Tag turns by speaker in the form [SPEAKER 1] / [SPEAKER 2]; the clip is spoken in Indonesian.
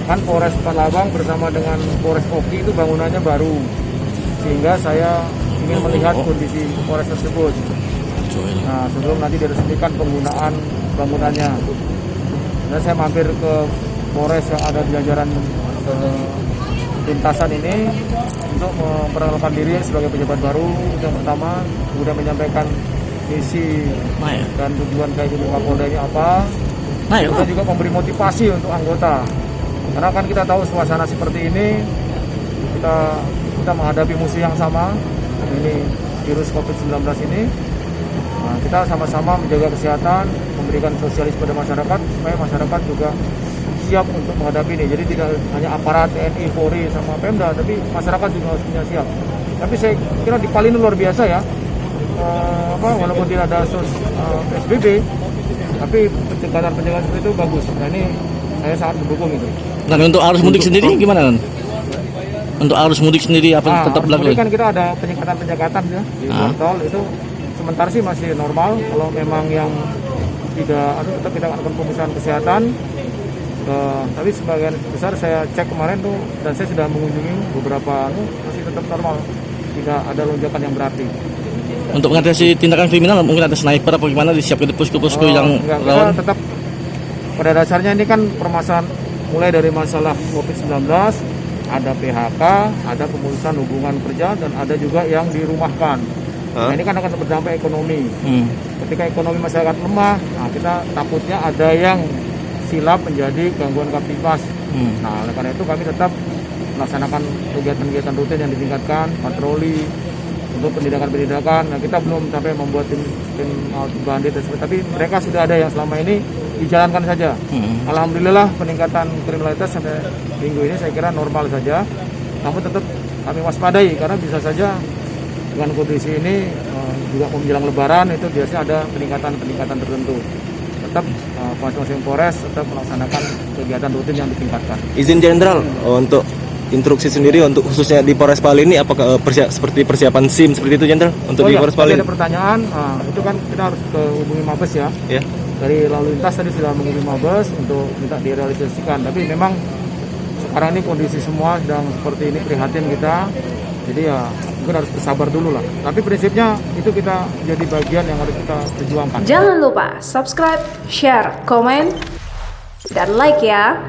[SPEAKER 1] kan Polres Palabang bersama dengan Polres Oki itu bangunannya baru, sehingga saya ingin melihat kondisi Polres tersebut. Nah, sebelum nanti diresmikan penggunaan bangunannya, dan saya mampir ke Polres yang ada di jajaran lintasan ini untuk memperkenalkan diri sebagai pejabat baru yang pertama, kemudian menyampaikan misi dan tujuan kayak gini Kapolda ini apa. Kita juga memberi motivasi untuk anggota, karena kan kita tahu suasana seperti ini, kita menghadapi musuh yang sama, ini virus COVID-19 ini. Nah, kita sama-sama menjaga kesehatan, memberikan sosialis pada masyarakat supaya masyarakat juga siap untuk menghadapi ini. Jadi tidak hanya aparat TNI, Polri, sama Pemda, tapi masyarakat juga harusnya siap. Tapi saya kira di Pali ini luar biasa ya. Walaupun tidak ada PSBB, tapi pencegahan seperti itu bagus. Nah, ini saya sangat mendukung itu.
[SPEAKER 2] Dan untuk arus mudik sendiri gimana? Untuk arus mudik sendiri apa tetap berlaku?
[SPEAKER 1] Kan kita ada penyekatan ya di tol itu. Sementara sih masih normal. Kalau memang yang tidak, tetap kita akan pemeriksaan kesehatan. Tapi sebagian besar saya cek kemarin tuh, dan saya sudah mengunjungi beberapa, masih tetap normal, tidak ada lonjakan yang berarti.
[SPEAKER 2] Untuk mengatasi tindakan kriminal mungkin ada sniper apa gimana disiapkan di posko-posko yang rawan?
[SPEAKER 1] Tetap pada dasarnya ini kan permasalahan mulai dari masalah COVID-19, ada PHK, ada pemutusan hubungan kerja, dan ada juga yang dirumahkan. Nah, ini kan akan berdampak ekonomi. Ketika ekonomi masyarakat lemah, nah kita takutnya ada yang silap menjadi gangguan kamtipmas. Nah, oleh karena itu kami tetap melaksanakan kegiatan-kegiatan rutin yang ditingkatkan, patroli untuk pendidikan. Nah, kita belum sampai membuat tim bandit tersebut, tapi mereka sudah ada yang selama ini dijalankan saja. Alhamdulillah peningkatan kriminalitas sampai minggu ini saya kira normal saja. Namun tetap kami waspadai karena bisa saja dengan kondisi ini juga menjelang Lebaran itu biasanya ada peningkatan tertentu. Tetap masing-masing Polres tetap melaksanakan kegiatan rutin yang ditingkatkan.
[SPEAKER 3] Izin Jenderal untuk instruksi sendiri untuk khususnya di Polres Pali ini apakah seperti persiapan SIM seperti itu Jenderal untuk di Polres Pali?
[SPEAKER 1] Ada pertanyaan, itu kan kita harus hubungi Mabes ya. Dari lalu lintas tadi sudah menghubungi Mabes untuk minta direalisasikan. Tapi memang sekarang ini kondisi semua sedang seperti ini, prihatin kita. Jadi ya mungkin harus bersabar dulu lah. Tapi prinsipnya itu kita jadi bagian yang harus kita perjuangkan.
[SPEAKER 4] Jangan lupa subscribe, share, komen, dan like ya.